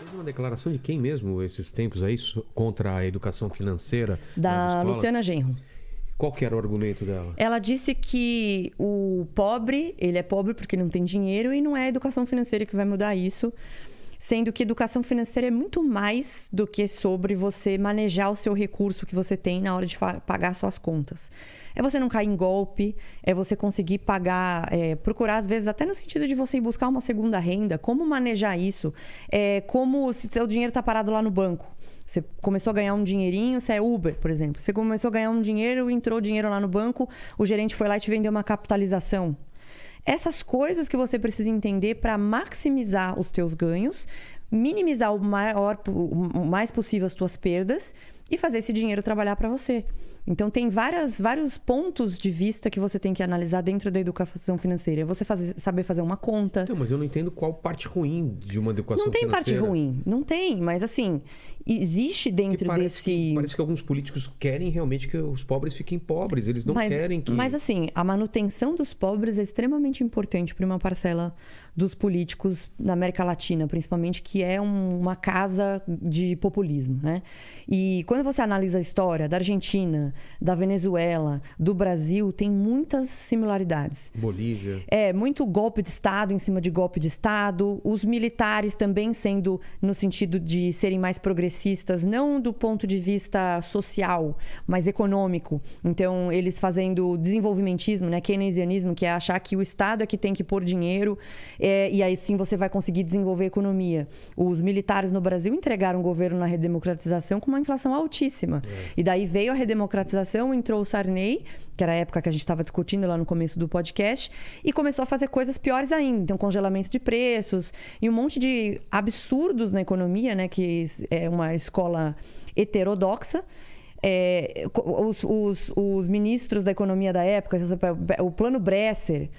Teve uma declaração de quem mesmo, esses tempos aí, contra a educação financeira da Luciana Genro. Qual que era o argumento dela? Ela disse que o pobre, ele é pobre porque não tem dinheiro e não é a educação financeira que vai mudar isso. Sendo que educação financeira é muito mais do que sobre você manejar o seu recurso que você tem na hora de pagar suas contas. É você não cair em golpe, é você conseguir pagar, procurar às vezes até no sentido de você ir buscar uma segunda renda, como manejar isso, como se seu dinheiro está parado lá no banco. Você começou a ganhar um dinheirinho, você é Uber, por exemplo. Você começou a ganhar um dinheiro, entrou dinheiro lá no banco, o gerente foi lá e te vendeu uma capitalização. Essas coisas que você precisa entender para maximizar os teus ganhos, minimizar o mais possível as tuas perdas e fazer esse dinheiro trabalhar para você. Então, tem vários pontos de vista que você tem que analisar dentro da educação financeira. É você saber fazer uma conta. Então, mas eu não entendo qual parte ruim de uma educação financeira. Não tem parte ruim, não tem. Mas, assim, existe dentro desse... Parece que alguns políticos querem realmente que os pobres fiquem pobres. Eles não querem que... Mas, assim, a manutenção dos pobres é extremamente importante para uma parcela dos políticos na América Latina, principalmente, que é uma casa de populismo, né? E quando você analisa a história da Argentina, da Venezuela, do Brasil, tem muitas similaridades. Bolívia. Muito golpe de Estado em cima de golpe de Estado. Os militares também sendo no sentido de serem mais progressistas, não do ponto de vista social, mas econômico. Então, eles fazendo desenvolvimentismo, né? Keynesianismo, que é achar que o Estado é que tem que pôr dinheiro e aí sim você vai conseguir desenvolver a economia. Os militares no Brasil entregaram o governo na redemocratização com uma inflação altíssima. E daí veio a redemocratização, entrou o Sarney, que era a época que a gente estava discutindo lá no começo do podcast, e começou a fazer coisas piores ainda. Então, congelamento de preços e um monte de absurdos na economia, né? Que é uma escola heterodoxa. Os ministros da economia da época, o plano Bresser...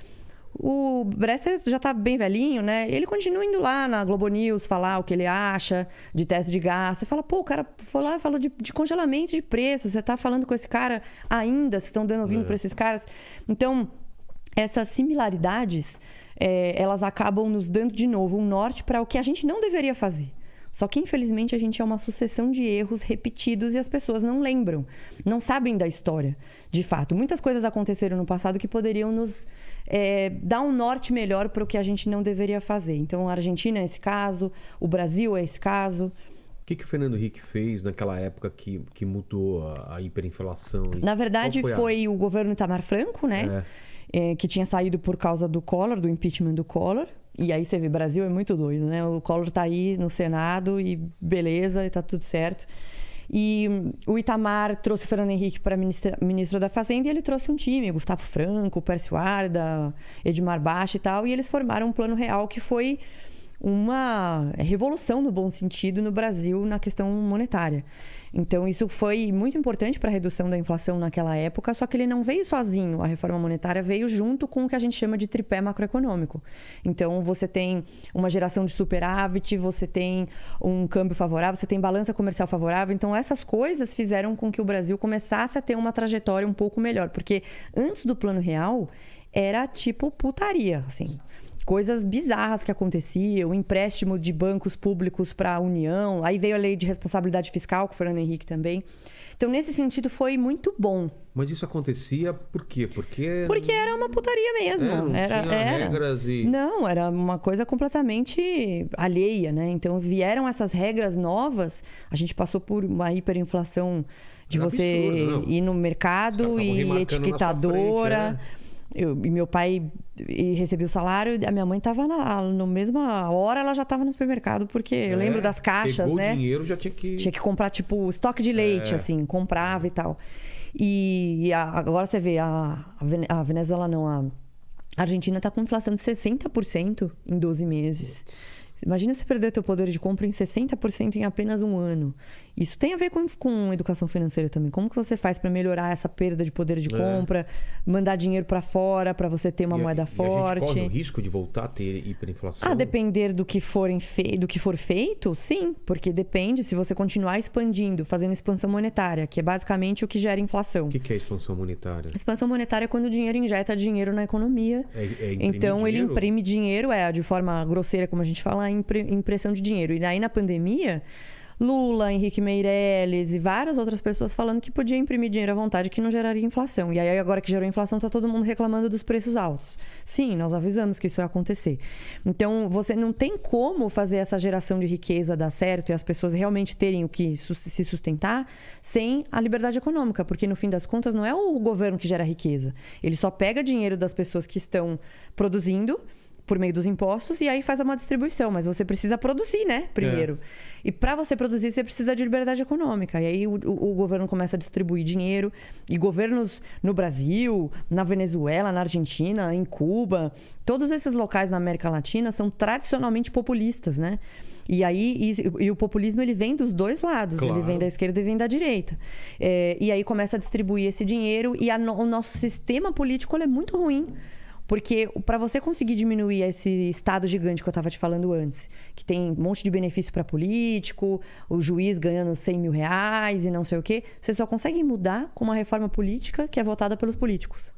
O Bresser já está bem velhinho, né? Ele continua indo lá na Globo News falar o que ele acha de teto de gasto. Você fala, pô, o cara foi lá e falou de congelamento de preços. Você está falando com esse cara ainda? Vocês estão dando ouvido para esses caras? Então, essas similaridades, elas acabam nos dando, de novo, um norte para o que a gente não deveria fazer. Só que, infelizmente, a gente é uma sucessão de erros repetidos e as pessoas não lembram, não sabem da história, de fato. Muitas coisas aconteceram no passado que poderiam nos dar um norte melhor para o que a gente não deveria fazer. Então, a Argentina é esse caso, o Brasil é esse caso. O que o Fernando Henrique fez naquela época que mudou a hiperinflação? Na verdade, foi o governo Itamar Franco, né? Que tinha saído por causa do Collor, do impeachment do Collor. E aí você vê, Brasil é muito doido, né? O Collor tá aí no Senado e beleza, e tá tudo certo. E o Itamar trouxe o Fernando Henrique para ministro da Fazenda e ele trouxe um time, Gustavo Franco, Pércio Arda, Edmar Baixa e tal. E eles formaram um plano real que foi uma revolução no bom sentido no Brasil na questão monetária. Então, isso foi muito importante para a redução da inflação naquela época, só que ele não veio sozinho. A reforma monetária veio junto com o que a gente chama de tripé macroeconômico. Então, você tem uma geração de superávit, você tem um câmbio favorável, você tem balança comercial favorável. Então, essas coisas fizeram com que o Brasil começasse a ter uma trajetória um pouco melhor. Porque antes do Plano Real, era tipo putaria, assim. Coisas bizarras que aconteciam, empréstimo de bancos públicos para a União. Aí veio a lei de responsabilidade fiscal, com o Fernando Henrique também. Então, nesse sentido, foi muito bom. Mas isso acontecia por quê? Porque era uma putaria mesmo. Não tinha regras e... Não, era uma coisa completamente alheia, né? Então, vieram essas regras novas. A gente passou por uma hiperinflação de você ir no mercado e etiquetadora... E meu pai recebia o salário, a minha mãe estava na mesma hora, ela já estava no supermercado, porque eu lembro das caixas, pegou né? O dinheiro, já tinha que comprar, tipo, estoque de leite, assim, comprava e tal. E agora você vê, a Venezuela não, a Argentina está com inflação de 60% em 12 meses. Imagina você perder teu poder de compra em 60% em apenas um ano. Isso tem a ver com educação financeira também. Como que você faz para melhorar essa perda de poder de compra, mandar dinheiro para fora para você ter uma moeda forte? A gente corre o risco de voltar a ter hiperinflação? A depender do que for feito, sim. Porque depende, se você continuar expandindo, fazendo expansão monetária, que é basicamente o que gera inflação. O que é expansão monetária? Expansão monetária é quando o dinheiro injeta dinheiro na economia. Então, ele imprime dinheiro, de forma grosseira, como a gente fala, impressão de dinheiro. E aí, na pandemia, Lula, Henrique Meirelles e várias outras pessoas falando que podia imprimir dinheiro à vontade, que não geraria inflação. E aí, agora que gerou inflação, tá todo mundo reclamando dos preços altos. Sim, nós avisamos que isso ia acontecer. Então, você não tem como fazer essa geração de riqueza dar certo e as pessoas realmente terem o que se sustentar sem a liberdade econômica, porque no fim das contas não é o governo que gera riqueza. Ele só pega dinheiro das pessoas que estão produzindo por meio dos impostos, e aí faz uma distribuição. Mas você precisa produzir, né? Primeiro. E para você produzir, você precisa de liberdade econômica. E aí o governo começa a distribuir dinheiro. E governos no Brasil, na Venezuela, na Argentina, em Cuba, todos esses locais na América Latina são tradicionalmente populistas, né? E aí e o populismo, ele vem dos dois lados. Claro. Ele vem da esquerda e vem da direita. E aí começa a distribuir esse dinheiro. E o nosso sistema político, ele é muito ruim. Porque para você conseguir diminuir esse Estado gigante que eu estava te falando antes, que tem um monte de benefício para político, o juiz ganhando 100 mil reais e não sei o quê, você só consegue mudar com uma reforma política que é votada pelos políticos.